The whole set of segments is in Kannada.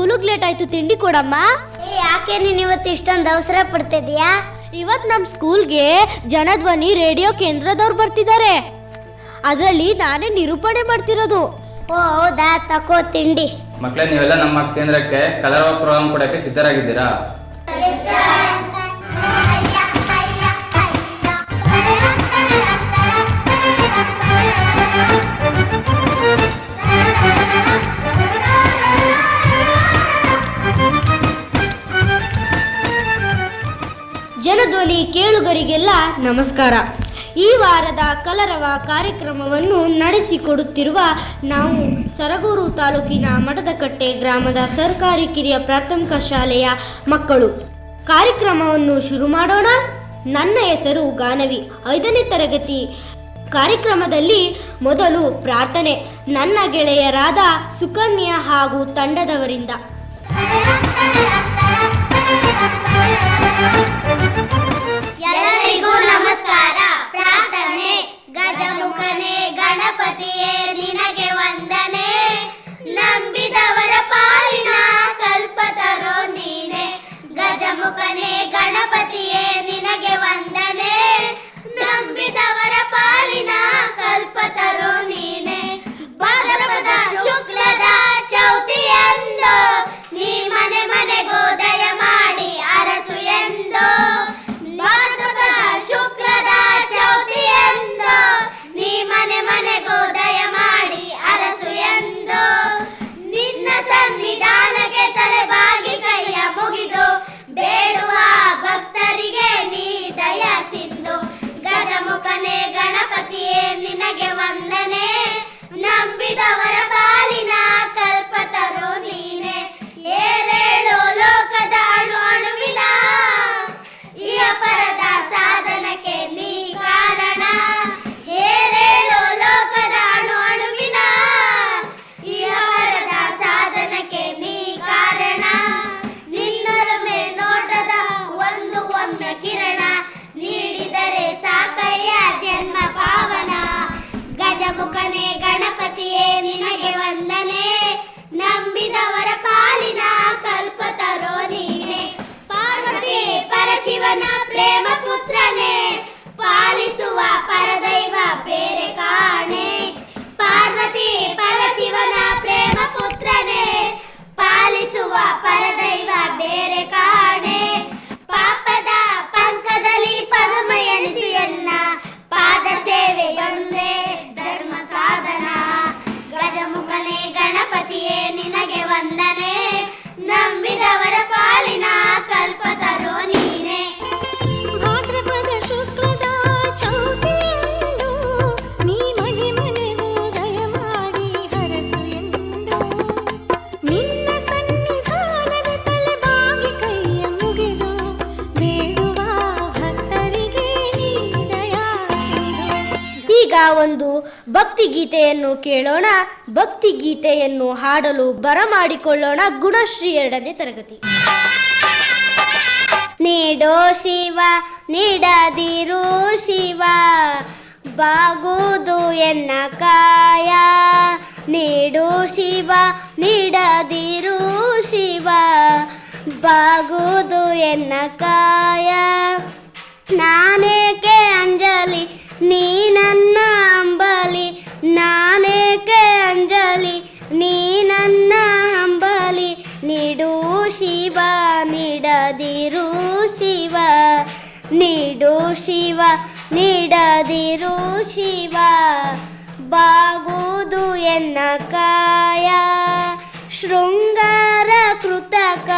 ಸ್ಕೂಲಿಗೆ ಲೇಟ್ ಆಯ್ತು, ತಿಂಡಿ ಕೊಡಮ್ಮ. ಯಾಕೆ ನೀನು ಇವತ್ತು ಇಷ್ಟೊಂದು ಅವಸರ ಪಡ್ತಿದ್ಯಾ? ಇವತ್ತು ನಮ್ಮ ಸ್ಕೂಲ್ಗೆ ಜನಧ್ವನಿ ರೇಡಿಯೋ ಕೇಂದ್ರದವ್ರು ಬರ್ತಿದ್ದಾರೆ. ಅದರಲ್ಲಿ ನಾನೇ ನಿರೂಪಣೆ ಮಾಡ್ತಿರೋದು. ಓ ಹೌದಾ, ತಕೋ ತಿಂಡಿ. ಮಕ್ಕಳೇ, ನೀವೆಲ್ಲ ನಮ್ಮ ಕೇಂದ್ರಕ್ಕೆ ಕಲರವ ಪ್ರೋಗ್ರಾಮ್ ಕೊಡಕ್ಕೆ ಸಿದ್ಧರಾಗಿದ್ದೀರಾ? ಜನಧ್ವನಿ ಕೇಳುಗರಿಗೆಲ್ಲ ನಮಸ್ಕಾರ. ಈ ವಾರದ ಕಲರವ ಕಾರ್ಯಕ್ರಮವನ್ನು ನಡೆಸಿಕೊಡುತ್ತಿರುವ ನಾವು ಸರಗೂರು ತಾಲೂಕಿನ ಮಠದಕಟ್ಟೆ ಗ್ರಾಮದ ಸರ್ಕಾರಿ ಕಿರಿಯ ಪ್ರಾಥಮಿಕ ಶಾಲೆಯ ಮಕ್ಕಳು. ಕಾರ್ಯಕ್ರಮವನ್ನು ಶುರು ಮಾಡೋಣ. ನನ್ನ ಹೆಸರು ಗಾನವಿ, 5ನೇ ತರಗತಿ. ಕಾರ್ಯಕ್ರಮದಲ್ಲಿ ಮೊದಲು ಪ್ರಾರ್ಥನೆ ನನ್ನ ಗೆಳೆಯರಾದ ಸುಕನ್ಯಾ ಹಾಗೂ ತಂಡದವರಿಂದ. ಎಲ್ಲರಿಗೂ ನಮಸ್ಕಾರ. ಪ್ರಾರ್ಥನೆ. ಗಜಮುಖನೇ ಗಣಪತಿಯೇ ನಿನಗೆ ವಂದನೆ, ನಂಬಿದವರ ಪಾಲಿನ ಕಲ್ಪತರೋ ನೀನೆ. ಗಜಮುಖನೇ ಗಣಪತಿಯೇ ನಿನಗೆ ವಂದನೆ, ನಂಬಿದವರ ಪಾಲಿನ ಕಲ್ಪತರೋ ನೀನೆ. ಭಾದ್ರಪದ ಶುಕ್ಲದ ಚೌತಿಯಂದು ನೀ ಮನೆ ಮನೆಗೂ ದಯ ಮಾಡಿ ಅರಸು ಎಂದು. ಭಾದ್ರಪದ ಶುಕ್ಲದ ಚೌತಿಯಂದು ನೀ ಮನೆ ಮನೆಗೂ ದಯ ಮಾಡಿ ಅರಸು ಎಂದು. ನಿನ್ನ ಸನ್ನಿಧಾನಕ್ಕೆ ತಲೆಬಾಗಿ ಕೈಯ ಮುಗಿದು ಬೇಡುವ ಭಕ್ತರಿಗೆ ನೀ ದಯ ಸಿಂಧು. ಗಜಮುಖನೇ ಗಣಪತಿಯೇ ನಿನಗೆ ವಂದನೆ, ನಂಬಿದವರ ಪಾಲಿನ ಕಲ್ಪತರೋ ನೀನೆ. ಏರೇಳು ಲೋಕದ ಅಣು ಅಣುವಿನ ಈ ಅಪರದ ಸಾಧನಕ್ಕೆ ನೀ ಕಾರಣ. ಏರೇಳು ಲೋಕದ ಅಣು ಅಣುವಿನ ಈ ಅಪರದ ಸಾಧನಕ್ಕೆ ನೀ ಕಾರಣ. ನಿನ್ನೊಲಮೆ ನೋಟದ ಒಂದು ಒಮ್ಮೆ ಕಿರಣ ನೀಡಿದರೆ ಸಾಕಯ್ಯ ಜನ್ಮ ಪಾವನ. ಗಜಮುಖನೇ ಗಣಪತಿಯೇ ನಿನಗೆ ವಂದನೆ, ನಂಬಿದವರ ಪಾಲಿನ ಕಲ್ಪತರೋ ನೀನೆ. ಪಾರ್ವತಿ ಪರಶಿವನ ಪ್ರೇಮ ಪುತ್ರನೇ, ಪಾಲಿಸುವ ಪರದೈವ ಬೇರೆ ಕಾಣೆ. ಪಾರ್ವತಿ ಪರಶಿವನ ಪ್ರೇಮ ಪುತ್ರನೇ, ಪಾಲಿಸುವ ಪರದೈವ ಬೇರೆ ಕಾಣೆ. ಪಾಪದ ಪಂಕದಲ್ಲಿ ಪದುಮ ಎನಿಸು ಎನ್ನ, ಪಾದ ಸೇವೆಯೊಂದೇ ಧರ್ಮ ಸಾಧನ. ಗಜಮುಖನೇ ಗಣಪತಿಯೇ ನಿನಗೆ ವಂದನೆ, ನಂಬಿದವರ ಪಾಲಿನ ಕಲ್ಪತರೋ ನೀನೆ. ಭಾದ್ರಪದ ಶುಕ್ಲದ ಚೌತಿಯಂದು ನೀ ಮನೆ ಮನೆಗೂ ದಯ ಮಾಡಿ ಹರಸು ಎಂದು. ನಿನ್ನ ಸನ್ನಿಧಾನದ ತಲೆಬಾಗಿ ಕೈಯ ಮುಗಿದು ಬೇಡುವ ಭಕ್ತರಿಗೆ ನೀ ದಯ ಸಿಂಧು. ಈಗ ಒಂದು ಭಕ್ತಿಗೀತೆಯನ್ನು ಕೇಳೋಣ. ಭಕ್ತಿಗೀತೆಯನ್ನು ಹಾಡಲು ಬರಮಾಡಿಕೊಳ್ಳೋಣ ಗುಣಶ್ರೀ, 2ನೇ ತರಗತಿ. ನೀಡೋ ಶಿವ ನೀಡದಿರು ಶಿವ, ಬಾಗುದು ಎನ್ನ ಕಾಯ. ನೀಡು ಶಿವ ನೀಡದಿರು ಶಿವ, ಬಾಗುದು ಎನ್ನ ಕಾಯ. ನಾನೇಕೆ ಅಂಜಲಿ ನೀ ನನ್ನ ಅಂಬಲಿ, ನಾನೇಕೆ ಅಂಜಲಿ ನೀ ನನ್ನ ಅಂಬಲಿ. ನೀಡು ಶಿವ ನೀಡದಿರು ಶಿವ, ನೀಡು ಶಿವ ನೀಡದಿರು ಶಿವ, ಬಾಗುದು ಎನ್ನ ಕಾಯ. ಶೃಂಗಾರ ಕೃತಕ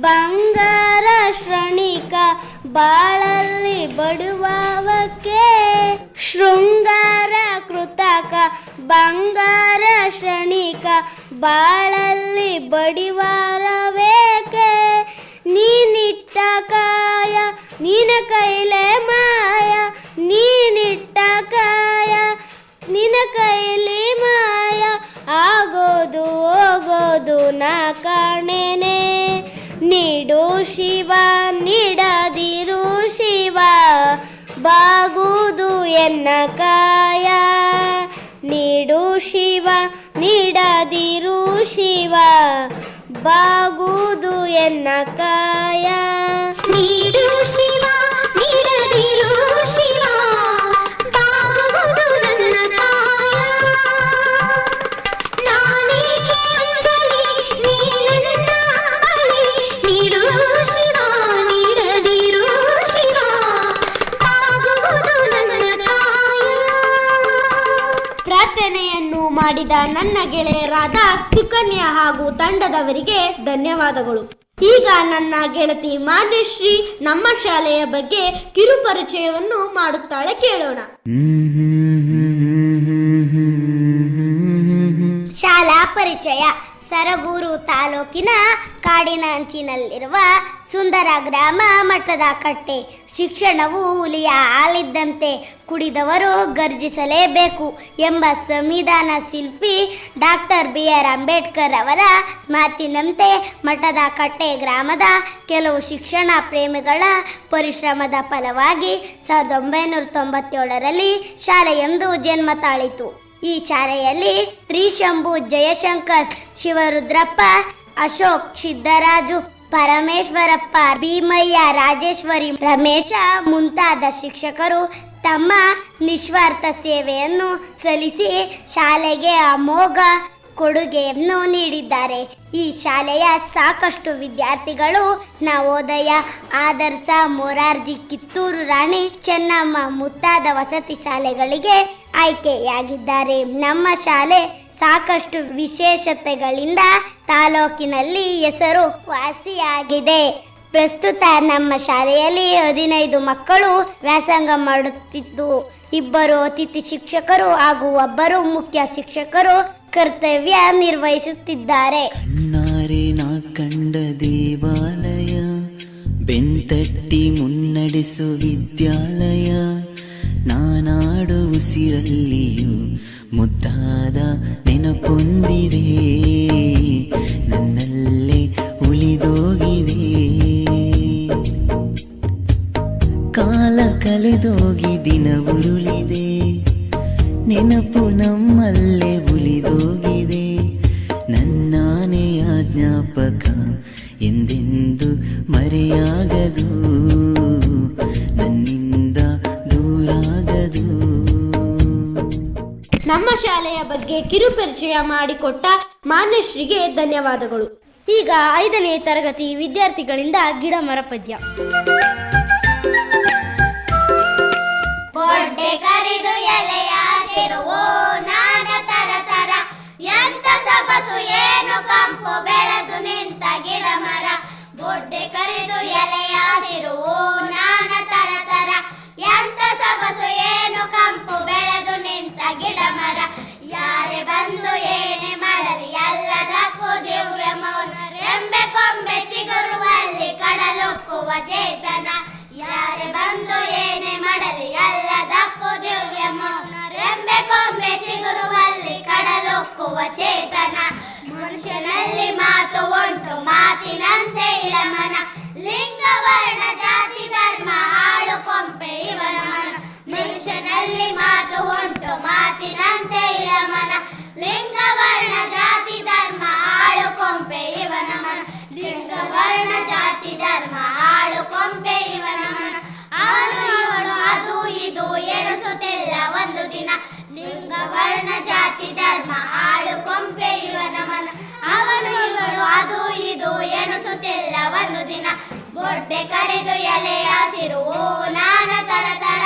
ಬಂಗಾರ ಶ್ರಣಿಕ, ಬಾಳಲ್ಲಿ ಬಡುವವಕ್ಕೆ. ಶೃಂಗಾರ ಕೃತಕ ಬಂಗಾರ ಶ್ರಣಿಕ, ಬಾಳಲ್ಲಿ ಬಡಿವಾರವೇಕೆ. ನೀನಿಟ್ಟ ಕಾಯ ನಿನ ಕೈಲೆ ಮಾಯ, ನೀನಿಟ್ಟ ಕಾಯ ನಿನ ಕೈಲಿ ಮಾಯ. ಆಗೋದು ಹೋಗೋದು ನಾ ಕಾಣೆನೆ. ನೀಡು ಶಿವ ನೀಡದಿರು ಶಿವ, ಬಾಗುದು ಎನ್ನ ಕಾಯ. ನೀಡು ಶಿವ ನೀಡದಿರು ಶಿವ, ಬಾಗುವುದು ಎನ್ನ ಕಾಯ. ನೀಡು ಶಿವ ನೀಡದಿರು ಶಿವ ಬಾಗುವುದು ನನ್ನ ಕಾಯ. ನಾನೇಕೆ ಅಂಜಲಿ ನೀ ನನ್ನ ಬಲಿ. ನೀಡು ಶಿವ ನೀಡದಿರು ಶಿವ ಬಾಗುವುದು ನನ್ನ ಕಾಯ. ಪ್ರಾರ್ಥನೆಯನ್ನು ಮಾಡಿದ ನನ್ನ ಗೆಳೆಯರಾದ ಸುಕನ್ಯಾ ಹಾಗೂ ತಂಡದವರಿಗೆ ಧನ್ಯವಾದಗಳು. ಈಗ ನನ್ನ ಗೆಳತಿ ಮಾನ್ಯಶ್ರೀ ನಮ್ಮ ಶಾಲೆಯ ಬಗ್ಗೆ ಕಿರುಪರಿಚಯವನ್ನು ಮಾಡುತ್ತಾಳೆ, ಕೇಳೋಣ. ಶಾಲಾ ಪರಿಚಯ. ಸರಗೂರು ತಾಲೂಕಿನ ಕಾಡಿನ ಅಂಚಿನಲ್ಲಿರುವ ಸುಂದರ ಗ್ರಾಮ ಮಠದ ಕಟ್ಟೆ. ಶಿಕ್ಷಣವು ಹುಲಿಯ ಹಾಲಿದ್ದಂತೆ, ಕುಡಿದವರು ಗರ್ಜಿಸಲೇಬೇಕು ಎಂಬ ಸಂವಿಧಾನ ಶಿಲ್ಪಿ ಡಾಕ್ಟರ್ BR ಅಂಬೇಡ್ಕರ್ ಅವರ ಮಾತಿನಂತೆ ಮಠದ ಕಟ್ಟೆ ಗ್ರಾಮದ ಕೆಲವು ಶಿಕ್ಷಣ ಪ್ರೇಮಿಗಳ ಪರಿಶ್ರಮದ ಫಲವಾಗಿ 1997ರಲ್ಲಿ ಶಾಲೆಯೊಂದು ಜನ್ಮ ತಾಳಿತು. ಈ ಶಾಲೆಯಲ್ಲಿ ತ್ರಿಶಂಭು, ಜಯಶಂಕರ್, ಶಿವರುದ್ರಪ್ಪ, ಅಶೋಕ್, ಸಿದ್ದರಾಜು, ಪರಮೇಶ್ವರಪ್ಪ, ಭೀಮಯ್ಯ, ರಾಜೇಶ್ವರಿ, ರಮೇಶ ಮುಂತಾದ ಶಿಕ್ಷಕರು ತಮ್ಮ ನಿಸ್ವಾರ್ಥ ಸೇವೆಯನ್ನು ಸಲ್ಲಿಸಿ ಶಾಲೆಗೆ ಅಮೋಘ ಕೊಡುಗೆಯನ್ನು ನೀಡಿದ್ದಾರೆ. ಈ ಶಾಲೆಯ ಸಾಕಷ್ಟು ವಿದ್ಯಾರ್ಥಿಗಳು ನವೋದಯ, ಆದರ್ಶ, ಮೊರಾರ್ಜಿ, ಕಿತ್ತೂರು ರಾಣಿ ಚೆನ್ನಮ್ಮ ಮುಂತಾದ ವಸತಿ ಶಾಲೆಗಳಿಗೆ ಆಯ್ಕೆಯಾಗಿದ್ದಾರೆ. ನಮ್ಮ ಶಾಲೆ ಸಾಕಷ್ಟು ವಿಶೇಷತೆಗಳಿಂದ ತಾಲೂಕಿನಲ್ಲಿ ಹೆಸರು ವಾಸಿಯಾಗಿದೆ. ಪ್ರಸ್ತುತ ನಮ್ಮ ಶಾಲೆಯಲ್ಲಿ 15 ಮಕ್ಕಳು ವ್ಯಾಸಂಗ ಮಾಡುತ್ತಿದ್ದು, 2 ಅತಿಥಿ ಶಿಕ್ಷಕರು ಹಾಗೂ 1 ಮುಖ್ಯ ಶಿಕ್ಷಕರು ಕರ್ತವ್ಯ ನಿರ್ವಹಿಸುತ್ತಿದ್ದಾರೆ. ಕಣ್ಣಾರೆ ನಾ ಕಂಡ ದೇವಾಲಯ, ಬೆಂತಟ್ಟಿ ಮುನ್ನಡೆಸು ವಿದ್ಯಾಲಯ, ನಾನಾಡು ಉಸಿರಲ್ಲಿಯೂ ಮುದ್ದಾದ ನೆನಪೊಂದಿದೆ, ನನ್ನಲ್ಲೇ ಉಳಿದೋಗಿದೆ. ಕಾಲ ಕಳೆದೋಗಿ ದಿನ ಉರುಳಿದೆ, ನೆನಪು ನಮ್ಮಲ್ಲೇ ಉಳಿದೋಗಿದೆ. ನನ್ನಾನೆಯ ಜ್ಞಾಪಕ ಎಂದೆಂದು ಮರೆಯಾಗದು, ನನ್ನಿಂದ ದೂರಾಗದು. ನಮ್ಮ ಶಾಲೆಯ ಬಗ್ಗೆ ಕಿರುಪರಿಚಯ ಮಾಡಿಕೊಟ್ಟ ಮಾನ್ಯಶ್ರೀಗೆ ಧನ್ಯವಾದಗಳು. ಈಗ 5ನೇ ತರಗತಿ ವಿದ್ಯಾರ್ಥಿಗಳಿಂದ ಗಿಡಮರ ಪದ್ಯ. ಬೊಡ್ಡೆ ಕರಿದು ಎಲೆಯ ಹಸಿರುವು ನಾನ ತರ ತರ, ಎಂತ ಸೊಗಸು ಏನು ಕಂಪು ಬೆಳೆದು ನಿಂತ ಗಿಡ ಮರ. ಬೊಡ್ಡೆ ಕರಿದು ಎಲೆಯ ಹಸಿರುವು ನಾನ ತರ ತರ, ಎಂತ ಸೊಗಸು ಏನು ಕಂಪು ಬೆಳೆದು ನಿಂತ ಗಿಡ ಮರ. ಯಾರೇ ಬಂದು ಏನೇ ಮಾಡಲಿ ಎಲ್ಲದಕ್ಕೂ ದಿವ್ಯ ಮೌನ, ರೆಂಬೆ ಕೊಂಬೆ ಚಿಗುರುವಲ್ಲಿ ಕಡಲೊಕ್ಕುವ ಚೇತನ. ಯಾರೇ ಬಂದು ಏನೇ ಮಾಡಲಿ ಎಲ್ಲದಕ್ಕೂ ದಿವ್ಯ ಮೌನ, ರೆಂಬೆ ಕೊಂಬೆ ಚಿಗುರುವಲ್ಲಿ ಕಡಲೊಕ್ಕುವ ಚೇತನ. ಮನುಷ್ಯನಲ್ಲಿ ಮಾತು ಉಂಟು ಮಾತಿನಂತೆ ಇಳಮನ, ಲಿಂಗ ವರ್ಣ ಜಾತಿ ಧರ್ಮ ಹಾಳು ಕೊಂಪೆ ಇವನ ಮನ. ಮನುಷ್ಯನಲ್ಲಿ ಮಾತು ಉಂಟು ಮಾತಿನಂತೆ ಇಳಮನ, ಲಿಂಗ ವರ್ಣ ಜಾತಿ ಧರ್ಮ ಹಾಳು ಕೊಂಪೆ ಇವನ ಮನ. ಲಿಂಗ ವರ್ಣ ಜಾತಿ ಧರ್ಮ ಹಾಳು ಕೊಂಪೆ ಇವನ ಮನ. ಅವನು ಇವನು ಅದು ಇದು ಎಣಿಸುತ್ತಿಲ್ಲ ಒಂದು ದಿನ, ಲಿಂಗ ವರ್ಣ ಜಾತಿ ಧರ್ಮ ಹಾಳು ಕೊಂಪೆ ಇವನ ಮನ. ಅವನು ಇವನು ಅದು ಇದು ಎಣಿಸುತ್ತಿಲ್ಲ ಒಂದು ದಿನ. ಬೊಡ್ಡೆ ಕರೆದು ಎಲೆಯ ಹಸಿರುವು ನಾನ ತರ ತರ,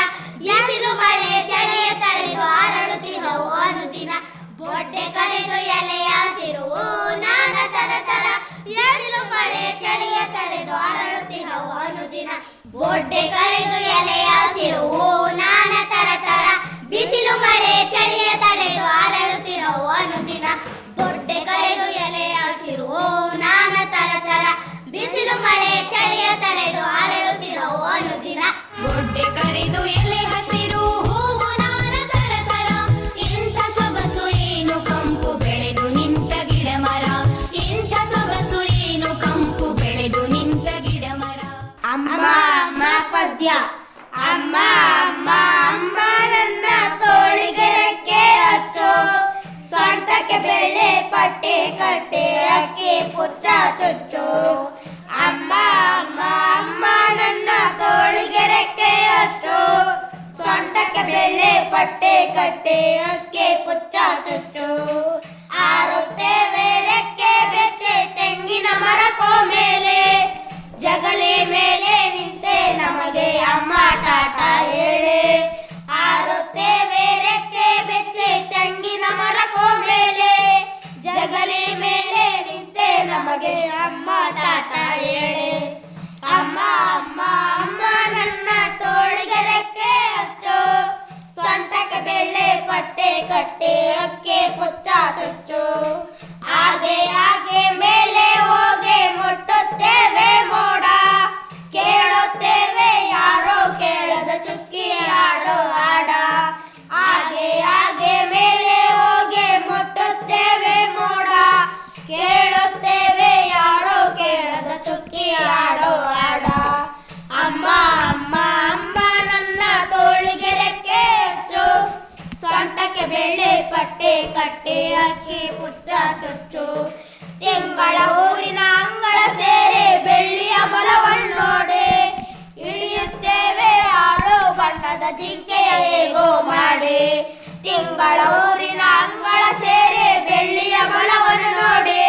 ಎಸಿಲು ಮಳೆ ಚಳಿಯ ತಡೆದು ಹರಡುತ್ತಿಹವು ಅನುದಿನ. ಬೊಡ್ಡೆ ಕರೆದು ಎಲೆಯ ಹಸಿರುವು ನಾನ ತರ ತರ, ಎಸಿಲು ಮಳೆ ಚಳಿಯ ತಡೆದು ಹರಡುತ್ತಿಹವು ಅನುದಿನ. ಬೊಡ್ಡೆ ಕರೆದು ಎಲೆಯ ಹಸಿರುವು ನಾನ ತರ ತರ, ಬಿಸಿಲು ಮಳೆ ಚಳಿಯ ತಡೆದು ಹರಡುತ್ತಿಹವು ಅನುದಿನ. ಬೊಡ್ಡೆ ಕರೆದು ಎಲೆಯ ಹಸಿರುವು ನಾನ ತರ ತರ, ಬಿಸಿಲು ಮಳೆ ಚಳಿಯ ತಡೆದು ಹರಡುತ್ತಿಹವು ಅನುದಿನ. ಬೊಡ್ಡೆ ಕರೆದು ಎಲೆ ಹಸಿರು ಹೂವು ನಾನ ತರ ತರ, ಇಂಥ ಸೊಗಸು ಏನು ಕಂಪು ಬೆಳೆದು ನಿಂತ ಗಿಡ ಮರ. ಇಂಥ ಸೊಗಸು ಏನು ಕಂಪು ಬೆಳೆದು ನಿಂತ ಗಿಡ ಮರ. ಅಮ್ಮ ಅಮ್ಮ ಪದ್ಯ. ಅಮ್ಮ ಅಮ್ಮ ಅಮ್ಮ ನನ್ನ ತೋಳಿಗೆ ರೆಕ್ಕೆ ಹಚ್ಚೋ, ಸೊಂಟಕ್ಕೆ ಸೊಂಟಕ್ಕೆ ಬೆಳ್ಳಿ ಪಟ್ಟಿ ಕಟ್ಟಿ ಅಕ್ಕಿ ಪುಚ್ಚ ಚುಚ್ಚು. ಅಮ್ಮ ಅಮ್ಮ ಅಮ್ಮ ನನ್ನ ತೋಳಿಗೆ ರೆಕ್ಕೆ ಹಚ್ಚು. ಸೊಂಟಕ್ಕೆ ಬೆಳ್ಳಿ ಪಟ್ಟಿ ಕಟ್ಟಿ ಅಕ್ಕಿ ಪುಚ್ಚ ಚುಚ್ಚು. ಆರುತ್ತೇವೆ ರೆಕ್ಕೆ ಬೆಚ್ಚೆ ತೆಂಗಿನ ಮರಕೋ ಮೇಲೆ, ಜಗಲಿ ಮೇಲೆ ನಿಂತೆ ನಮಗೆ ಅಮ್ಮ ಟಾಟ ಹೇಳೆ. ಆರುತ್ತೇವೆ ರೆಕ್ಕೆ ಬೆಚ್ಚೆ ತೆಂಗಿನ ಮರಕೋ ಮೇಲೆ, ಜಗಲಿ ಮೇಲೆ ನಿಂತೆ ನಮಗೆ ಅಮ್ಮ ಟಾಟ ಹೇಳೆ. ಅಮ್ಮ ಅಮ್ಮ ಅಮ್ಮ ನನ್ನ ತೋಳಿಗೆ ರೆಕ್ಕೆ ಹಚ್ಚು. ಸೊಂಟಕ್ಕೆ ಬೆಳ್ಳಿ ಪಟ್ಟೆ ಕಟ್ಟಿ ಅಕ್ಕಿ ಪುಚ್ಚ ಚುಚ್ಚು. ಹಾಗೆ ಹಾಗೆ ಮೇಲೆ ಹೋಗಿ ಮುಟ್ಟುತ್ತೇವೆ ಮೋಡ, ಕೇಳುತ್ತೇವೆ ಯಾರೋ ಕೇಳದ ಚುಕ್ಕಿ ಆಡೋ ಆಡ. ಹಾಗೆ ಹಾಗೆ ಮೇಲೆ ಹೋಗಿ ಮುಟ್ಟುತ್ತೇವೆ ಮೋಡ, ಕೇಳುತ್ತೇವೆ ಯಾರೋ ಕೇಳದ ಚುಕ್ಕಿ ಆಡೋ ಆಡ. ಅಮ್ಮ ಅಮ್ಮ ಅಮ್ಮ ನನ್ನ ತೋಳಿಗೆ ರೆಕ್ಕೆ ಹಚ್ಚು. ಸೊಂಟಕ್ಕೆ ಬೆಳ್ಳಿ ಪಟ್ಟೆ ಕಟ್ಟಿ ಅಕ್ಕಿ ಪುಚ್ಚ ಚುಚ್ಚು. ತಿಂಗಳ ಊರಿನ ಅಂಗಳ ಸೇರಿ ಬೆಳ್ಳಿಯ ಮೊಲವನ್ನೋಡೆ, ಇಳಿಯುತ್ತೇವೆ ಆರೋ ಬಣ್ಣದ ಜಿಂಕೆಯ ಹೇಗೋ ಮಾಡಿ. ತಿಂಗಳ ಊರಿನ ಅಂಗಳ ಸೇರಿ ಬೆಳ್ಳಿಯ ಮೊಲವನ್ನು ನೋಡಿ,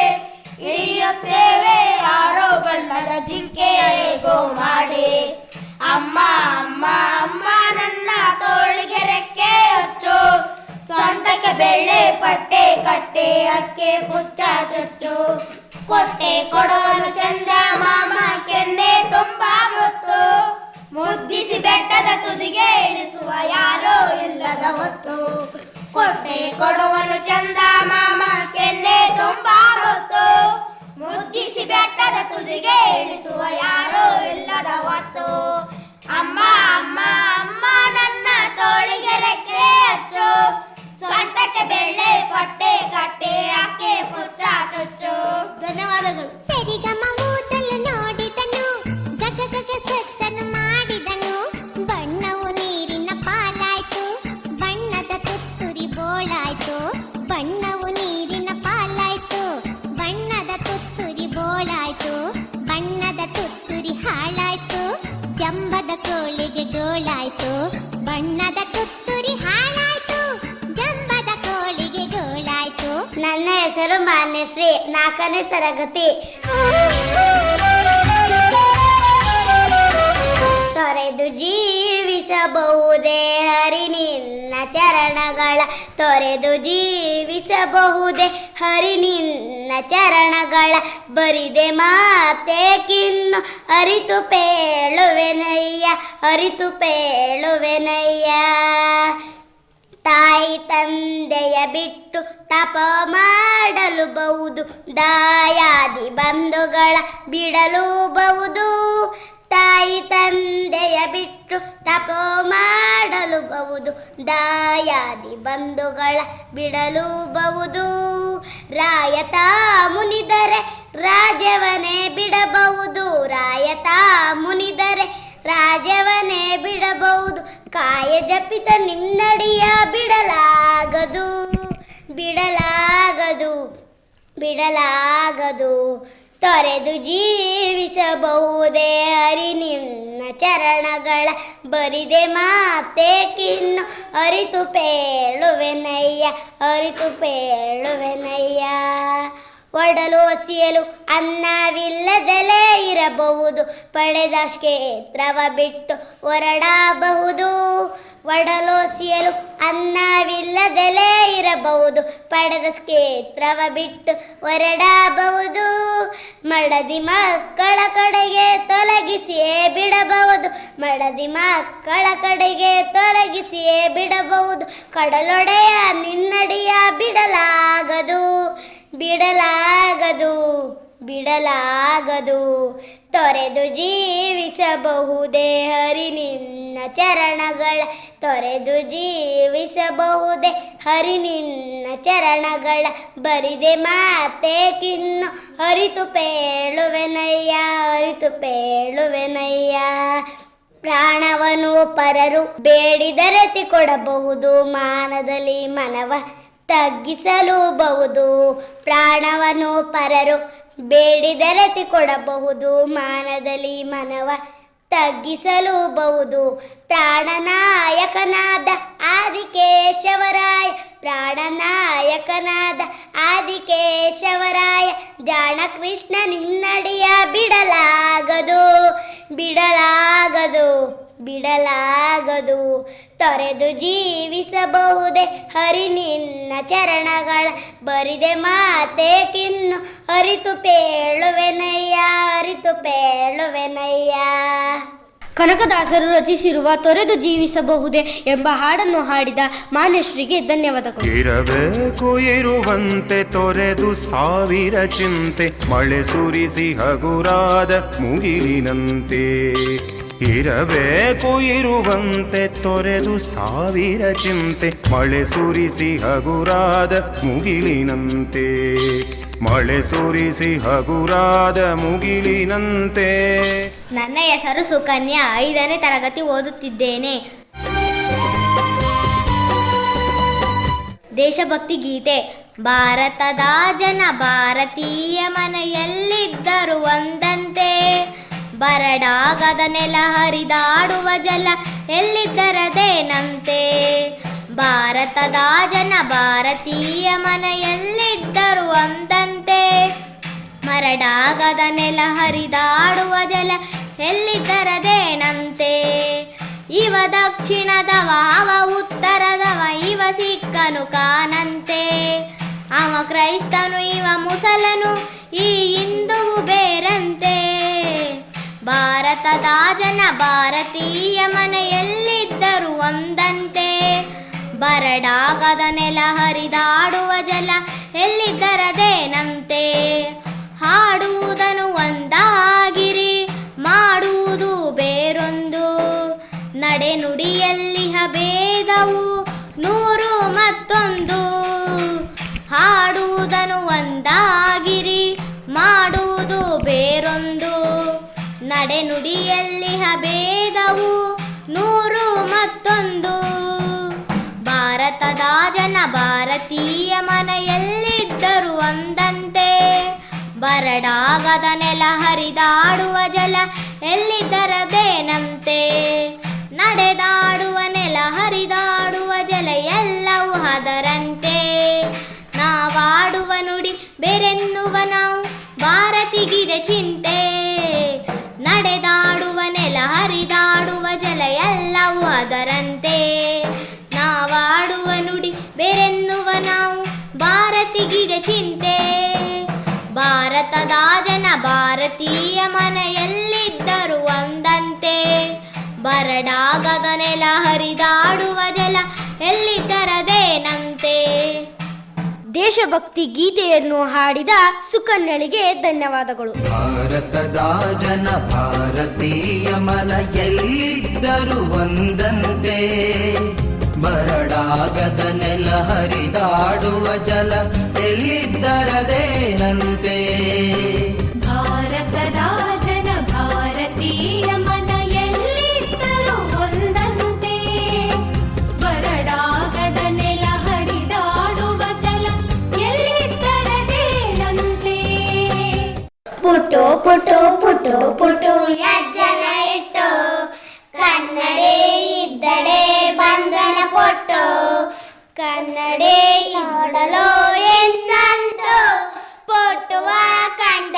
ಇಳಿಯುತ್ತೇವೆ ಆರೋ ಬಣ್ಣದ ಜಿಂಕೆಯ ಹೇಗೋ ಮಾಡಿ. ಅಮ್ಮ ಅಮ್ಮ ಅಮ್ಮ ನನ್ನ ತೋಳಿಗೆ ರೆಕ್ಕೆ ಹಚ್ಚು. ಸೊಂಟಕ್ಕೆ ಬೆಳ್ಳಿ ಪಟ್ಟೆ ಕಟ್ಟಿ ಅಕ್ಕಿ ಪುಚ್ಚ ಚುಚ್ಚು. ಕೊಟ್ಟೆ ಕೊಡವನು ಚಂದ ಮಾಮ ಕೆನ್ನೆ ತುಂಬಾ ಮುತ್ತು, ಮುದ್ದಿಸಿ ಬೆಟ್ಟದ ತುದಿಗೆ ಇಳಿಸುವ ಯಾರೋ ಇಲ್ಲದ ಹೊತ್ತು. ಕೊಟ್ಟೆ ಕೊಡುವನು ಚಂದ ಮಾಮ ಕೆನ್ನೆ ತುಂಬಾ ಮುತ್ತು, ಮುದ್ದಿಸಿ ಬೆಟ್ಟದ ತುದಿಗೆ ಇಳಿಸುವ ಯಾರೋ ಇಲ್ಲದ ಹೊತ್ತು. ಅಮ್ಮ ಅಮ್ಮ ಅಮ್ಮ ನನ್ನ ತೋಳಿಗೆ ರೆಕ್ಕೆ ಹಚ್ಚು. ಸೊಂಟಕ್ಕೆ ಬೆಳ್ಳಿ ಪಟ್ಟೆ ಕಟ್ಟಿ ಅಕ್ಕಿ ಪುಚ್ಚ ಚುಚ್ಚು. ಧನ್ಯವಾದಗಳು. ಸರಿಗಮ ಊದಲು ನೋಡಿದನು, ಜಗಗಗ ಸತ್ತನು ಮಾಡಿದನು. ಬಣ್ಣವು ನೀರಿನ ಪಾಲಾಯ್ತು, ಬಣ್ಣದ ತುತ್ತುರಿ ಬೋಳಾಯ್ತು. ಬಣ್ಣವು ನೀರಿನ ಪಾಲಾಯ್ತು, ಬಣ್ಣದ ತುತ್ತುರಿ ಬೋಳಾಯ್ತು. ಬಣ್ಣದ ತುತ್ತುರಿ ಹಾಳಾಯ್ತು, ಜಂಬದ ಕೋಳಿಗೆ ಗೋಳಾಯ್ತು. ಬಣ್ಣದ ತುತ್ತುರಿ ಹಾಳಾಯ್ತು, ಜಂಬದ ಕೋಳಿಗೆ ಗೋಳಾಯ್ತು. ನನ್ನ ಹೆಸರು ಮಾನ್ಯಶ್ರೀ, 4ನೇ ತರಗತಿ. ತೊರೆದು ಜೀವಿಸಬಹುದೇ ಹರಿ ನಿನ್ನ ಚರಣಗಳ, ತೊರೆದು ಜೀವಿಸಬಹುದೇ ಹರಿ ನಿನ್ನ ಚರಣಗಳ. ಬರಿದೆ ಮಾತೇಕಿನ್ನು ಅರಿತು ಪೇಳುವೆನಯ್ಯ, ಅರಿತು ಪೇಳುವೆನಯ್ಯ. ತಾಯಿ ತಂದೆಯ ಬಿಟ್ಟು ತಪ ಮಾಡಲು ಬಹುದು, ದಾಯಾದಿ ಬಂಧುಗಳ ಬಿಡಲು ಬಹುದು. ತಾಯಿ ತಂದೆಯ ಬಿಟ್ಟು ತಪ ಮಾಡಲು ಬಹುದು, ದಾಯಾದಿ ಬಂಧುಗಳ ಬಿಡಲು ಬಹುದು. ರಾಯತ ಮುನಿದರೆ ರಾಜವನೇ ಬಿಡಬಹುದು, ರಾಯತ ಮುನಿದರೆ ರಾಜವನೇ ಬಿಡಬಹುದು. ಕಾಯ ಜಪಿತ ನಿನ್ನಡಿಯ ಬಿಡಲಾಗದು, ಬಿಡಲಾಗದು, ಬಿಡಲಾಗದು. ತೊರೆದು ಜೀವಿಸಬಹುದೇ ಹರಿ ನಿನ್ನ ಚರಣಗಳ, ಬರಿದೆ ಮಾತೇಕಿನ್ನು ಅರಿತು ಪೇಳುವೆನಯ್ಯ, ಅರಿತು ಪೇಳುವೆನಯ್ಯ. ಒಡಲು ಒಸಿಯಲು ಅನ್ನವಿಲ್ಲದಲೇ ಇರಬಹುದು, ಪಡೆದ ಕ್ಷೇತ್ರವ ಬಿಟ್ಟು ಹೊರಡಬಹುದು. ಒಡಲೋಸಿಯಲು ಅನ್ನವಿಲ್ಲದಲೇ ಇರಬಹುದು, ಪಡೆದ ಕ್ಷೇತ್ರವ ಬಿಟ್ಟು ಹೊರಡಬಹುದು. ಮಡದಿ ಮಕ್ಕಳ ಕಡೆಗೆ ತೊಲಗಿಸಿಯೇ ಬಿಡಬಹುದು, ಮಡದಿ ಮಕ್ಕಳ ಕಡೆಗೆ ತೊಲಗಿಸಿಯೇ ಬಿಡಬಹುದು. ಕಡಲೊಡೆಯ ನಿನ್ನಡಿಯ ಬಿಡಲಾಗದು, ಬಿಡಲಾಗದು, ಬಿಡಲಾಗದು. ತೊರೆದು ಜೀವಿಸಬಹುದೇ ಹರಿ ನಿನ್ನ ಚರಣಗಳ, ತೊರೆದು ಜೀವಿಸಬಹುದೇ ಹರಿ ನಿನ್ನ ಚರಣಗಳ. ಬರಿದೆ ಮಾತೇಕಿನ್ನು ಅರಿತು ಪೇಳುವೆನಯ್ಯ, ಅರಿತು ಪೇಳುವೆನಯ್ಯ. ಪ್ರಾಣವನ್ನು ಪರರು ಬೇಡಿದರೆತಿ ಕೊಡಬಹುದು, ಮಾನದಲ್ಲಿ ಮನವ ತಗ್ಗಿಸಲೂಬಹುದು ಪ್ರಾಣವನ್ನು ಪರರು ಬೇಡಿದರತಿ ಕೊಡಬಹುದು ಮಾನದಲ್ಲಿ ಮನವ ತಗ್ಗಿಸಲೂಬಹುದು ಪ್ರಾಣನಾಯಕನಾದ ಆದಿಕೇಶವರಾಯ ಪ್ರಾಣನಾಯಕನಾದ ಆದಿಕೇಶವರಾಯ ಜಾಣ ಕೃಷ್ಣ ನಿನ್ನಡಿಯ ಬಿಡಲಾಗದು ಬಿಡಲಾಗದು ಬಿಡಲಾಗದು ತೊರೆದು ಜೀವಿಸಬಹುದೇ ಹರಿ ನಿನ್ನ ಚರಣಗಳ ಬರಿದೆ ಮಾತೇಕಿನ್ನು ಅರಿತು ಪೇಳುವೆನಯ್ಯ ಅರಿತು ಪೇಳುವೆನಯ್ಯ. ಕನಕದಾಸರು ರಚಿಸಿರುವ ತೊರೆದು ಜೀವಿಸಬಹುದೇ ಎಂಬ ಹಾಡನ್ನು ಹಾಡಿದ ಮಾನ್ಯಶ್ರೀಗೆ ಧನ್ಯವಾದಗಳು. ಇರಬೇಕು ಇರುವಂತೆ ತೊರೆದು ಸಾವಿರ ಚಿಂತೆ ಮಳೆ ಸುರಿಸಿ ಹಗುರಾದ ಮುಗಿಲಿನಂತೆ. ಇರಬೇಕು ಇರುವಂತೆ ತೊರೆದು ಸಾವಿರ ಚಿಂತೆ ಮಳೆ ಸುರಿಸಿ ಹಗುರಾದ ಮುಗಿಲಿನಂತೆ. ಮಳೆ ಸುರಿಸಿ ಹಗುರಾದ ಮುಗಿಲಿನಂತೆ. ನನ್ನ ಹೆಸರು ಸುಕನ್ಯಾ, 5ನೇ ತರಗತಿ ಓದುತ್ತಿದ್ದೇನೆ. ದೇಶಭಕ್ತಿ ಗೀತೆ. ಭಾರತದ ಜನ ಭಾರತೀಯ ಮನೆಯಲ್ಲಿದ್ದರು ಒಂದಂತೆ. ಬರಡಾಗದ ನೆಲ ಹರಿದಾಡುವ ಜಲ ಎಲ್ಲಿದ್ದರದೇನಂತೆ. ಭಾರತದ ಜನ ಭಾರತೀಯ ಮನೆಯಲ್ಲಿದ್ದರು ಒಂದಂತೆ. ಮರಡಾಗದ ನೆಲ ಹರಿದಾಡುವ ಜಲ ಎಲ್ಲಿದ್ದರದೇನಂತೆ. ಇವ ದಕ್ಷಿಣದವ ಅವ ಉತ್ತರದವ ಇವ ಸಿಕ್ಕನು ಕಾನಂತೆ. ಅವ ಕ್ರೈಸ್ತನು ಇವ ಮುಸಲನು ಈ ಹಿಂದುವು ಬೇರಂತೆ. ಭಾರತದ ಜನ ಭಾರತೀಯ ಮನೆಯಲ್ಲಿದ್ದರು ಒಂದಂತೆ. ಬರಡಾಗದ ನೆಲ ಹರಿದಾಡುವ ಜಲ ಎಲ್ಲಿದ್ದರದೇನಂತೆ. ಹಾಡುವುದನ್ನು ಒಂದಾಗಿರಿ ಮಾಡುವುದು ಬೇರೊಂದು. ನಡೆ ನುಡಿಯಲ್ಲಿ ಭೇದವು ನೂರು ಮತ್ತೊಂದು. ಹಾಡುವುದನ್ನು ಒಂದಾಗಿರಿ ಮಾಡುವುದು ಬೇರೊಂದು. ನಡೆ ನುಡಿಯಲ್ಲಿ ಭೇದವು ನೂರು ಮತ್ತೊಂದು. ಭಾರತದ ಜನ ಭಾರತೀಯ ಮನೆಯಲ್ಲಿದ್ದರು ಒಂದಂತೆ. ಬರಡಾಗದ ನೆಲ ಹರಿದಾಡುವ ಜಲ ಎಲ್ಲಿದ್ದರದೇನಂತೆ. ನಡೆದಾಡುವ ನೆಲ ಹರಿದಾಡುವ ಜಲ ಎಲ್ಲವೂ ಅದರಂತೆ. ನಾವಾಡುವ ನುಡಿ ಬೇರೆನ್ನುವ ನಾವು ಭಾರತಿಗಿದೆ ಚಿಂತೆ. ನಡೆದಾಡುವ ನೆಲ ಹರಿದಾಡುವ ಜಲ ಎಲ್ಲವೂ ಅದರಂತೆ. ನಾವಾಡುವ ನುಡಿ ಬೇರೆನ್ನುವ ನಾವು ಭಾರತಿಗಿದೆ ಚಿಂತೆ. ಭಾರತದ ಜನ ಭಾರತೀಯ ಮನೆಯಲ್ಲಿದ್ದರು ಒಂದಂತೆ. ಬರಡಾಗದ ನೆಲ ಹರಿದಾಡುವ ಜಲ ಎಲ್ಲಿದ್ದರದೇನಂತೆ. ದೇಶಭಕ್ತಿ ಗೀತೆಯನ್ನು ಹಾಡಿದ ಸುಕನ್ಯಳಿಗೆ ಧನ್ಯವಾದಗಳು. ಭಾರತದ ಜನ ಭಾರತೀಯ ಮನ ಎಲ್ಲಿದ್ದರು ಒಂದಂತೆ. ಬರಡಾಗದ ನೆಲ ಹರಿದಾಡುವ ಜಲ ಎಲ್ಲಿದ್ದರದೇನಂತೆ. ಭಾರತದ ಜನ ಭಾರತೀಯ ಮನ ಎಲ್ಲಿದ್ದರು ಒಂದಂತೆ. ಬರಡಾಗದ ನೆಲ ಹರಿದಾಡುವ ಜಲ ಎಲ್ಲಿದ್ದರದೇನಂತೆ. ಪುಟು ಪುಟು ಪುಟು ಪುಟು ಯಜ್ಜಲ ಇಟ್ಟು ಕನ್ನಡೆ ಇದ್ದಡೆ ಬಂಧನ ಪೊಟ್ಟು. ಕನ್ನಡೆ ನೋಡಲು ಎಂದಂತು ಪೊಟ್ಟುವ ಕಂಡ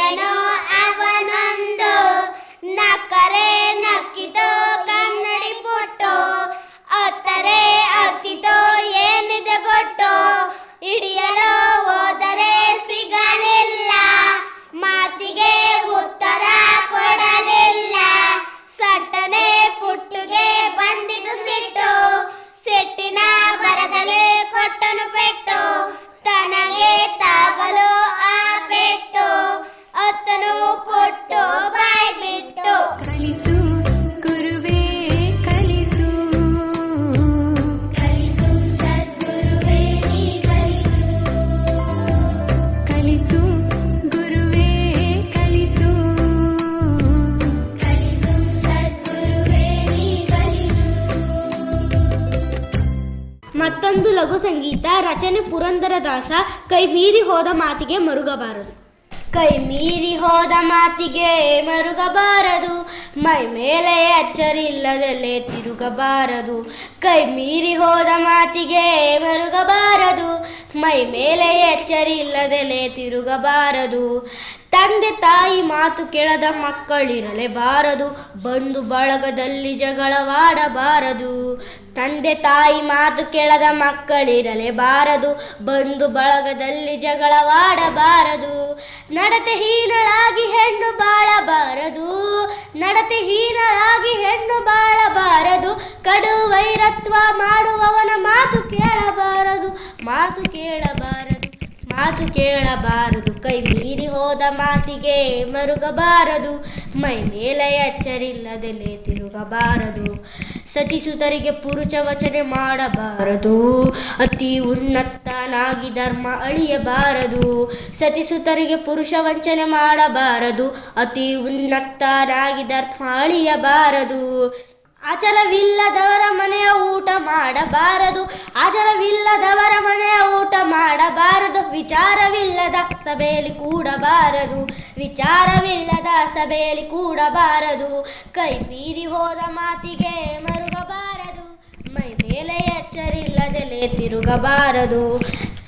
ಮತ್ತೊಂದು ಲಘು ಸಂಗೀತ ರಚನೆ ಪುರಂದರದಾಸ. ಕೈ ಮೀರಿ ಹೋದ ಮಾತಿಗೆ ಮರುಗಬಾರದು. ಕೈ ಮೀರಿ ಹೋದ ಮಾತಿಗೆ ಮರುಗಬಾರದು, ಮೈ ಮೇಲೆ ಅಚ್ಚರಿಲ್ಲದಲ್ಲೇ ತಿರುಗಬಾರದು. ಕೈ ಮೀರಿ ಹೋದ ಮಾತಿಗೆ ಮರುಗಬಾರದು, ಮೈ ಮೇಲೆ ಎಚ್ಚರಿಲ್ಲದಲ್ಲೇ ತಿರುಗಬಾರದು. ತಂದೆ ತಾಯಿ ಮಾತು ಕೇಳದ ಮಕ್ಕಳಿರಲೇಬಾರದು, ಬಂಧು ಬಳಗದಲ್ಲಿ ಜಗಳವಾಡಬಾರದು. ತಂದೆ ತಾಯಿ ಮಾತು ಕೇಳದ ಮಕ್ಕಳಿರಲೇಬಾರದು, ಬಂಧು ಬಳಗದಲ್ಲಿ ಜಗಳವಾಡಬಾರದು. ನಡತೆ ಹೀನಳಾಗಿ ಹೆಣ್ಣು ಬಾಳಬಾರದು, ನಡತೆ ಹೀನಳಾಗಿ ಹೆಣ್ಣು ಬಾಳಬಾರದು. ಕಡು ವೈರತ್ವ ಮಾಡುವವನ ಮಾತು ಕೇಳಬಾರದು, ಮಾತು ಕೇಳಬಾರದು, ಮಾತು ಕೇಳಬಾರದು. ಕೈ ಮೀರಿ ಹೋದ ಮಾತಿಗೆ ಮರುಗಬಾರದು, ಮೈ ಮೇಲೆ ಎಚ್ಚರಿಲ್ಲದಲ್ಲೇ ತಿರುಗಬಾರದು. ಸತಿಸುತರಿಗೆ ಪುರುಷ ವಚನೆ ಮಾಡಬಾರದು, ಅತಿ ಉನ್ನತನಾಗಿ ಧರ್ಮ ಅಳಿಯಬಾರದು. ಸತಿಸುತರಿಗೆ ಪುರುಷ ವಂಚನೆ ಮಾಡಬಾರದು, ಅತಿ ಉನ್ನತನಾಗಿ ಧರ್ಮ ಅಳಿಯಬಾರದು. ಆಚಾರವಿಲ್ಲದವರ ಮನೆಯ ಊಟ ಮಾಡಬಾರದು, ಆಚಾರವಿಲ್ಲದವರ ಮನೆಯ ಊಟ ಮಾಡಬಾರದು. ವಿಚಾರವಿಲ್ಲದ ಸಭೆಯಲ್ಲಿ ಕೂಡಬಾರದು, ವಿಚಾರವಿಲ್ಲದ ಸಭೆಯಲ್ಲಿ ಕೂಡಬಾರದು. ಕೈ ಮೀರಿ ಹೋದ ಮಾತಿಗೆ ಮರುಗಬಾರದು, ಮೈ ಮೇಲೆ ಎಚ್ಚರಿಲ್ಲದಲೇ ತಿರುಗಬಾರದು.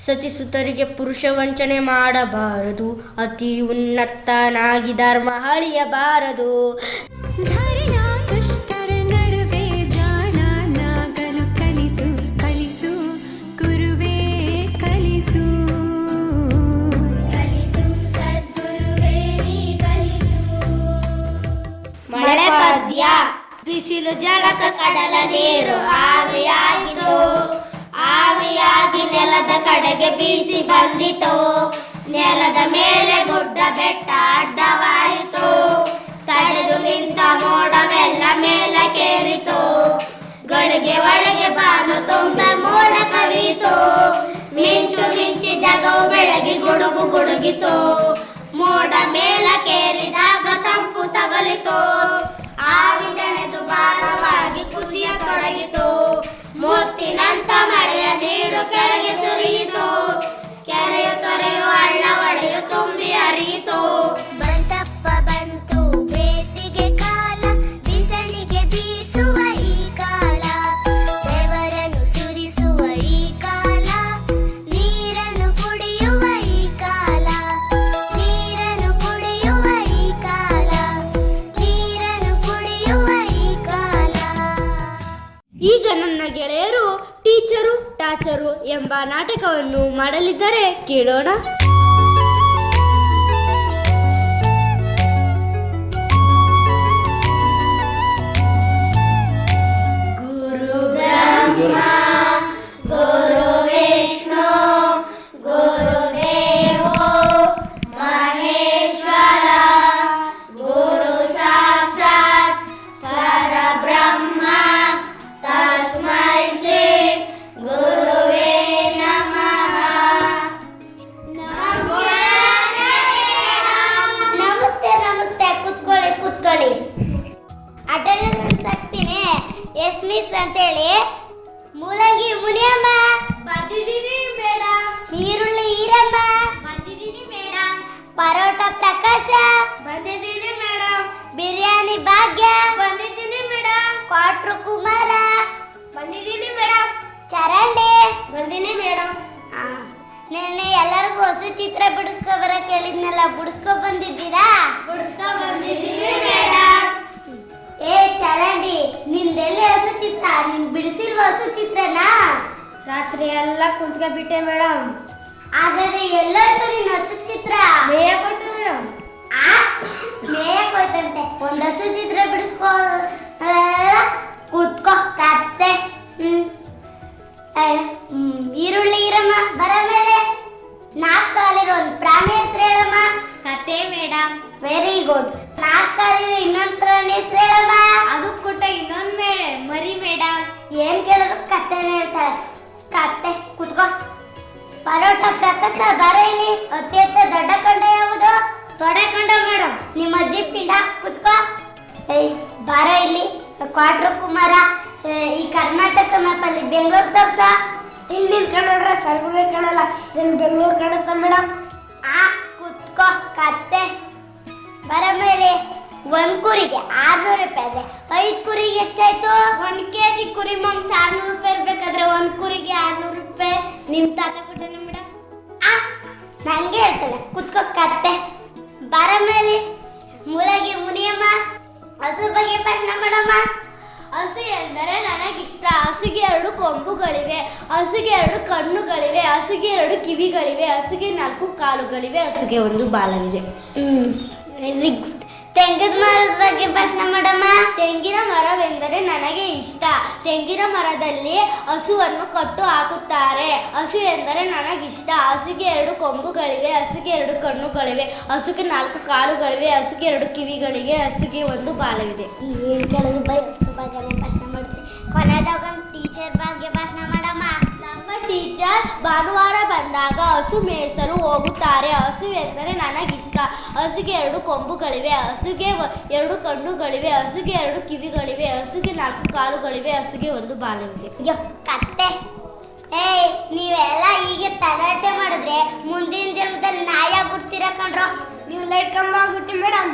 ಸತಿಸುತರಿಗೆ ಪುರುಷ ವಂಚನೆ ಮಾಡಬಾರದು, ಅತಿ ಉನ್ನತನಾಗಿ ಧರ್ಮ ಅಳಿಯಬಾರದು. ಮಳೆ ಪದ್ಯ. ಬಿಸಿಲು ಜಳಕ ಕಡಲ ನೀರು ಆವಿಯಾಗಿತು, ಆವಿಯಾಗಿ ನೆಲದ ಕಡೆಗೆ ಬೀಸಿ ಬಂದಿತು. ನೆಲದ ಮೇಲೆ ಗುಡ್ಡ ಬೆಟ್ಟ ಅಡ್ಡವಾಯಿತು, ತಡೆದು ನಿಂತ ಮೋಡವೆಲ್ಲ ಮೇಲಕ್ಕೇರಿತು. ಗಳಿಗೆ ಒಳಗೆ ಬಾನು ತುಂಬ ಮೋಡ ಕವಿಯಿತು, ಮಿಂಚು ಮಿಂಚಿ ಜಗವು ಬೆಳಗಿ ಗುಡುಗು ಗುಡುಗಿತು. ಮೋಡ ಮೇಲಕ್ಕೇರಿದಾಗ ತಂಪು ತಗಲಿತು, ಆವಿ ದಣೆದು ಭಾರವಾಗಿ ಕುಸಿಯ ತೊಡಗಿತು. ಮುತ್ತಿನಂತ ಮಳೆಯ ನೀರು ಕೆಳಗೆ ಸುರಿಯಿತು, ಕೆರೆಯು ತೊರೆಯು ಹಳ್ಳ ಒಡೆಯು ತುಂಬಿ ಹರಿಯಿತು. ಬಂತಪ್ಪ ಬಂತು ಬೇಸಿಗೆ ಕಾಲ, ಬಿಸಣಿಗೆ ಬೀಸುವ ಈ ಕಾಲ, ಬೆವರನ್ನು ಸುರಿಸುವ ಈ ಕಾಲ, ನೀರನ್ನು ಕುಡಿಯುವ ಈ ಕಾಲ, ನೀರನ್ನು ಕುಡಿಯುವ ಈ ಕಾಲ, ನೀರನ್ನು ಕುಡಿಯುವ ಈ ಕಾಲ. ಈಗ ನನ್ನ ಗೆಳೆಯರು ಟೀಚರು ಟಾಚರು ಎಂಬ ನಾಟಕವನ್ನು ಮಾಡಲಿದ್ದಾರೆ, ಕೇಳೋಣ. ಗುರು ಬ್ರಹ್ಮ ಗುರು ವಿಷ್ಣು ಗುರುದೇವೋ ಮಹೇಶ್ವರ, ಗುರು ಸಾಕ್ಷಾತ್ ಪರಬ್ರಹ್ಮ, ತಸ್ಮೈ ಶ್ರೀ ಗುರುವೇ ನಮಃ. ನಮಸ್ತೆ ನಮಸ್ತೆ, ಕುತ್ಕೊಳ್ಳಿ ಕುತ್ಕೊಳ್ಳಿ. ಅಟೆಂಡೆನ್ಸ್ ಹಾಕ್ತೀನಿ. ಎಸ್ ಮಿಸ್ ಅಂತೇಳಿ. ಮೂಲಂಗಿ ಮುನಿಯಮ್ಮ ಬಂದಿದ್ದೀನಿ ಮೇಡಮ್. ಈರುಳ್ಳಿ ಈರಮ್ಮ ಬಂದಿದ್ದೀನಿ ಮೇಡಮ್. ಪರೋಟ ಪ್ರಕಾಶ ಬಂದಿದ್ದೀನಿ ಮೇಡಮ್. ಬಿರಿಯಾನಿ ಭಾಗ್ಯ ಬಂದಿದ್ದೀನಿ ಮೇಡಮ್. ಕ್ವಾಟ್ರು ಕುಮಾರ ಬಂದಿದ್ದೀನಿ ಮೇಡಮ್. ಚರಂಡಿ ಬಂದಿದ್ದೀನಿ ಮೇಡಮ್. ನಿನ್ನೆ ಎಲ್ಲರಿಗೂ ಹೊಸ ಚಿತ್ರ ಬಿಡಿಸ್ಕೊ ಬರಕ್ ಹೇಳಿದ್ನಲ್ಲ, ಬಿಡಿಸ್ಕೊ ಬಂದಿದ್ದೀರಾ? ಬಿಡಿಸ್ಕೊ ಬಂದಿದ್ದೀನಿ ಮೇಡಮ್. ಏ ಚರಂಡಿ, ನಿಂದೆಲ್ಲಿ ಹೊಸ ಚಿತ್ರ? ನೀನ್ ಬಿಡಿಸಿಲ್ವ ಹೊಸ ಚಿತ್ರನಾ? ರಾತ್ರಿ ಎಲ್ಲ ಕುಂತ್ಕೊಂಡ್ಬಿಟ್ಟೆ ಮೇಡಮ್. ಹಾಗಾದ್ರೆ ಎಲ್ಲೋಯ್ತು ನಿನ್ ಹೊಸ ಚಿತ್ರ? ಮೇಯಕ್ಕೋಯ್ತು ಮೇಡಮ್. ಮೇಯಕ್ಕೋಯ್ತಂತೆ. ಒಂದ್ ಹೊಸ ಚಿತ್ರ ಬಿಡಿಸ್ಕೊ, ಕುತ್ಕೋ ಕತ್ತೆ. ಈರುಳ್ಳಿ ಈರಮ್ಮ ಬರ ಮೇಲೆ. 4 ಕಾಲಿರೋ ಒಂದು ಪ್ರಾಣಿ ಹೆಸರು ಹೇಳಮ್ಮ. ಕತೆ ಮೇಡಮ್. Very good. 4 ಕಾಲಿರೋ ಇನ್ನೊಂದು ಪ್ರಾಣಿ ಹೆಸರು ಹೇಳಮ್ಮ. ಅದು ಕುಟ್ಟ ಇನ್ನೊಂದು ಮರಿ ಮೇಡಮ್. ಏನ್ ಕೇಳಿದ್ರು ಕತೆನೇ ಹೇಳ್ತಾರೆ. ಕತೆ ಕುತ್ಕೋ. ಪರೋಟ ಪ್ರಕಾಶ ಬರ ಇಲ್ಲಿ. ಅತ್ಯಂತ ದೊಡ್ಡ ಕಂಡ ಯಾವುದು? ತೊಡೆ ಕಂಡ ಮೇಡಮ್. ನಿಮ್ಮ ಅಜ್ಜಿ ಪಿಂಡ. ಕುತ್ಕೋ. ಬರ ಇಲ್ಲಿ. ಕ್ವಾಟ್ರು ಕುಮಾರ. ಈ ಕರ್ನಾಟಕ ಮ್ಯಾಪ್ ಅಲ್ಲಿ ಬೆಂಗಳೂರು ತೋರ್ಸ. ಇಲ್ಲಿ ಕನ್ನಡ ಸರ್ಗುಲೆ ಕಾಣಲ್ಲ, ಇದನ್ನು ಬೆಂಗಳೂರು ಕಾಣುತ್ತ ಮೇಡಮ್. ಕುತ್ಕೋ ಕತ್ತೆ. ಬರ ಮೇಲೆ 1 ಕುರಿಗೆ 600 ರೂಪಾಯಿ ಆದ್ರೆ 5 ಕುರಿಗೆ ಎಷ್ಟಾಯ್ತು? 1 kg ಕುರಿ ಮಾಂಸ 600 ರೂಪಾಯಿ ಇರ್ಬೇಕಾದ್ರೆ 1 ಕುರಿಗೆ 600 ರೂಪಾಯಿ ನಿಮ್ ತಾತ ಕೊಟ್ಟನೆ ಮೇಡಮ್. ನಂಗೆ ಹೇಳ್ತದೆ ಕುತ್ಕೋ ಕತ್ತೆ. ಬರ ಮೇಲೆ ಮೂಲಗಿ ಮುನಿಯಮ್ಮ ಹಸು ಬಗ್ಗೆ ಪ್ರಶ್ನೆ ಮಾಡಮ್ಮ. ಹಸು ಎಂದರೆ ನನಗಿಷ್ಟ. ಹಸುಗೆ 2 ಕೊಂಬುಗಳಿವೆ, ಹಸುಗೆ 2 ಕಣ್ಣುಗಳಿವೆ, ಹಸುಗೆ 2 ಕಿವಿಗಳಿವೆ, ಹಸುಗೆ 4 ಕಾಲುಗಳಿವೆ, ಹಸುಗೆ 1 ಬಾಲವಿದೆ. Very good. ತೆಂಗಿನ ಮರದ ಬಗ್ಗೆ ಪ್ರಶ್ನೆ ಮಾಡಮ್ಮ. ತೆಂಗಿನ ಮರವೆಂದರೆ ನನಗೆ ಇಷ್ಟ. ತೆಂಗಿನ ಮರದಲ್ಲಿ ಹಸುವನ್ನು ಕಟ್ಟು ಹಾಕುತ್ತಾರೆ. ಹಸು ಎಂದರೆ ನನಗಿಷ್ಟ. ಹಸುಗೆ 2 ಕೊಂಬುಗಳಿವೆ, ಹಸುಗೆ 2 ಕಣ್ಣುಗಳಿವೆ, ಹಸುಗೆ 4 ಕಾಲುಗಳಿವೆ, ಹಸುಗೆ 2 ಕಿವಿಗಳಿವೆ, ಹಸುಗೆ 1 ಬಾಲವಿದೆ. ಏನ್ ಕೇಳಿದ್ರು ಬೈ ಹಸು ಬಗ್ಗೆ ಪ್ರಶ್ನೆ ಮಾಡ್ತೀವಿ. ಕೊನೆದಾಗ ಟೀಚರ್ ಬಗ್ಗೆ ಪ್ರಶ್ನೆ ಮಾಡಮ್ಮ. ನಮ್ಮ ಟೀಚರ್ ಭಾನುವಾರ ಬಂದಾಗ ಹಸು ಮೇಯಿಸಲು ಹೋಗುತ್ತಾರೆ. ಹಸು ಎಂದರೆ ನನಗಿಷ್ಟ. ಹಸುಗೆ 2 ಕೊಂಬುಗಳಿವೆ, ಹಸುಗೆ 2 ಕಣ್ಣುಗಳಿವೆ, ಹಸುಗೆ 2 ಕಿವಿಗಳಿವೆ, ಹಸುಗೆ 4 ಕಾಲುಗಳಿವೆ, ಹಸುಗೆ 1 ಬಾಲವಿದೆ. ಅಯ್ಯೋ ಕತ್ತೆ. ನೀವೆಲ್ಲ ಹೀಗೆ ತರಾಟೆ ಮಾಡಿದ್ರೆ ಮುಂದಿನ ಜನ್ಮದಲ್ಲಿ ನಾಯಿ ಆಗ್ಬಿಡ್ತೀರ ಕಣ್ರೋ. ನೀವು ಲೈಟ್ ಕಂಬ ಆಗ್ಬಿಟ್ಟಿ ಮೇಡಮ್.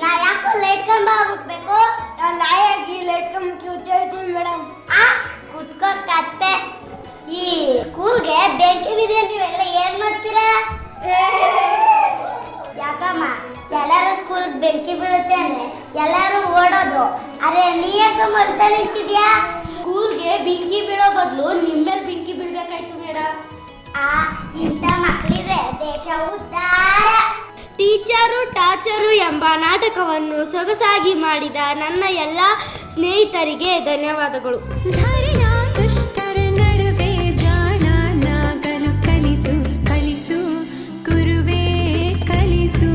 ನಾ ಯಾಕೋ ಲೈಟ್ ಕಂಬ ಆಗ್ಬಿಡ್ಬೇಕು? ನಾಯಾಗಿ ಲೈಟ್ ಕಂಬಕ್ಕೆ ಉಜ್ಜೋಯ್ತೀವಿ ಮೇಡಮ್. ಕುತ್ಕೋ ಕತ್ತೆ. ಈ ಸ್ಕೂಲ್ಗೆ ಬೆಂಕಿ ಬಿದ್ರೆ ನೀವೆಲ್ಲ ಏನ್ ಮಾಡ್ತೀರಾ? ಯಾಕಮ್ಮ ಎಲ್ಲರೂ ಸ್ಕೂಲ್ಗೆ ಬೆಂಕಿ ಬೀಳುತ್ತೆ ಅಂದ್ರೆ ಎಲ್ಲರೂ ಓಡೋದು, ಅರೆ ನೀ ಯಾಕೆ ಮಾಡ್ತಾ ನಿಂತಿದ್ಯಾ? ಸ್ಕೂಲ್ಗೆ ಬೆಂಕಿ ಬೀಳೋ ಬದಲು ನಿಮ್ಮೇಲೆ ಬೆಂಕಿ ಬೀಳ್ಬೇಕಾಯ್ತು ಮೇಡಮ್. ಇಂಥ ಮಕ್ಕಳಿದ್ರೆ ದೇಶ ಉದ್ಧಾರ. ಟೀಚರು ಟಾರ್ಚರು ಎಂಬ ನಾಟಕವನ್ನು ಸೊಗಸಾಗಿ ಮಾಡಿದ ನನ್ನ ಎಲ್ಲ ಸ್ನೇಹಿತರಿಗೆ ಧನ್ಯವಾದಗಳು. ಧರೆಯ ದುಷ್ಟರ ನಡುವೆ ಜಾಣನಾಗಲು ಕಲಿಸು ಕಲಿಸು ಗುರುವೇ ಕಲಿಸು.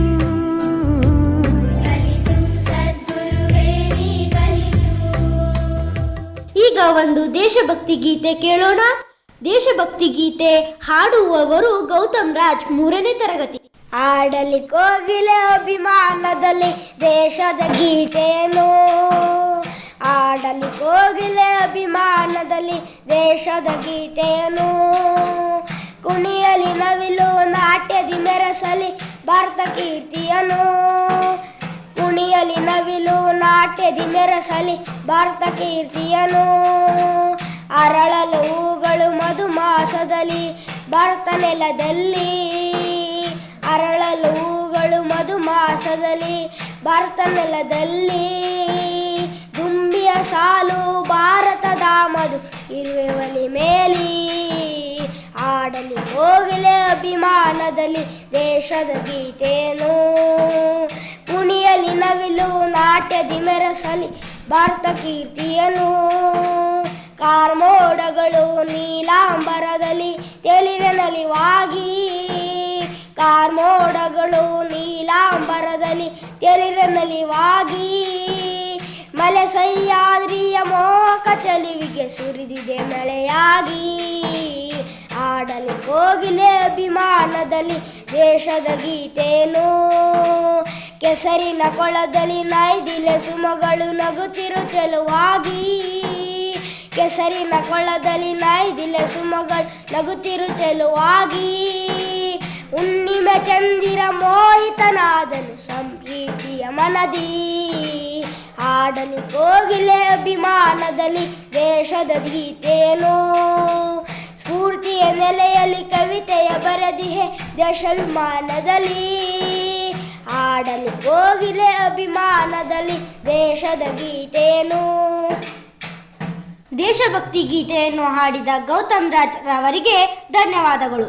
ಕಲಿಸು ಸದ್ಗುರುವೇ ನೀ ಕಲಿಸು. ಈಗ ಒಂದು ದೇಶಭಕ್ತಿ ಗೀತೆ ಕೇಳೋಣ. ದೇಶಭಕ್ತಿ ಗೀತೆ ಹಾಡುವವರು ಗೌತಮ್ ರಾಜ್, 3ನೇ ತರಗತಿ. ಆಡಲಿ ಕೋಗಿಲೆ ಅಭಿಮಾನದಲ್ಲಿ ದೇಶದ ಗೀತೆಯನ್ನು, ಆಡಲಿ ಕೋಗಿಲೆ ಅಭಿಮಾನದಲ್ಲಿ ದೇಶದ ಗೀತೆಯನ್ನು, ಕುಣಿಯಲಿ ನವಿಲು ನಾಟ್ಯದಿ ಮೆರೆಸಲಿ ಭಾರತ ಕೀರ್ತಿಯನ್ನು, ಕುಣಿಯಲಿ ನವಿಲು ನಾಟ್ಯದಿ ಮೆರೆಸಲಿ ಭಾರತ ಕೀರ್ತಿಯನ್ನು, ಅರಳಲು ಹೂಗಳು ಮಧುಮಾಸದಲ್ಲಿ ಭಾರತ ನೆಲದಲ್ಲಿ, ಅರಳಲು ಹೂಗಳು ಮಧುಮಾಸದಲ್ಲಿ ಭಾರತ ನೆಲದಲ್ಲಿ, ದುಂಬಿಯ ಸಾಲು ಭಾರತದ ಮಧು ಇರುವೆ ಒಲಿ ಮೇಲಿ, ಆಡಲಿ ಕೋಗಿಲೆ ಅಭಿಮಾನದಲ್ಲಿ ದೇಶದ ಗೀತೆಯನ್ನು, ಕುಣಿಯಲಿ ನವಿಲು ನಾಟ್ಯದಿ ಮೆರೆಸಲಿ ಭಾರತ ಕೀರ್ತಿಯನ್ನು, ಕಾರ್ಮೋಡಗಳು ನೀಲಾಂಬರದಲ್ಲಿ ತೇಲಿರೆ ನಲಿವಾಗಿ, ಕಾರ್ಮೋಡಗಳು ನೀಲಾಂಬರದಲ್ಲಿ ತೇಲಿರೆ ನಲಿವಾಗಿ, ಮಲೆ ಸಹ್ಯಾದ್ರಿಯ ಮೋಕ ಚಲಿವಿಗೆ ಸುರಿದಿದೆ ಮಳೆಯಾಗಿ, ಆಡಲಿ ಕೋಗಿಲೆ ಅಭಿಮಾನದಲ್ಲಿ ದೇಶದ ಗೀತೆಯನ್ನು, ಕೆಸರಿನ ಕೊಳದಲ್ಲಿ ನೈದಿಲೆ ಸುಮಗಳು ನಗುತ್ತಿರು ಚೆಲುವಾಗಿ, ಕೆಸರಿನ ಕೊಳದಲ್ಲಿ ನೈದಿಲೆ ಸುಮಗಳು ನಗುತ್ತಿರು ಚೆಲುವಾಗಿ, ಹುಣ್ಣಿಮೆ ಚಂದಿರ ಮೋಹಿತನಾದನು ಸಂಪ್ರೀತಿಯ ಮನದಿ, ಆಡಲಿ ಕೋಗಿಲೆ ಅಭಿಮಾನದಲ್ಲಿ ದೇಶದ ಗೀತೆಯನ್ನು, ಸ್ಫೂರ್ತಿಯ ನೆಲೆಯಲ್ಲಿ ಕವಿತೆಯ ಬರೆದಿಹೆ ದೇಶಾಭಿಮಾನದಲ್ಲಿ, ಆಡಲಿ ಕೋಗಿಲೆ ಅಭಿಮಾನದಲ್ಲಿ ದೇಶದ ಗೀತೆಯನ್ನು. ದೇಶಭಕ್ತಿ ಗೀತೆಯನ್ನು ಹಾಡಿದ ಗೌತಮ್ ರಾಜ್ ರವರಿಗೆ ಧನ್ಯವಾದಗಳು.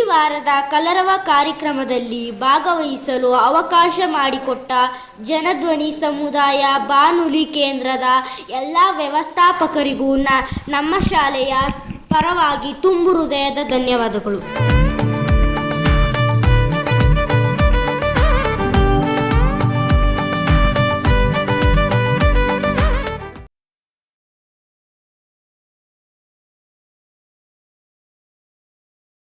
ವಾರದ ಕಲರವ ಕಾರ್ಯಕ್ರಮದಲ್ಲಿ ಭಾಗವಹಿಸಲು ಅವಕಾಶ ಮಾಡಿಕೊಟ್ಟ ಜನಧ್ವನಿ ಸಮುದಾಯ ಬಾನುಲಿ ಕೇಂದ್ರದ ಎಲ್ಲ ವ್ಯವಸ್ಥಾಪಕರಿಗೂ ನಮ್ಮ ಶಾಲೆಯ ಪರವಾಗಿ ತುಂಬು ಹೃದಯದ ಧನ್ಯವಾದಗಳು.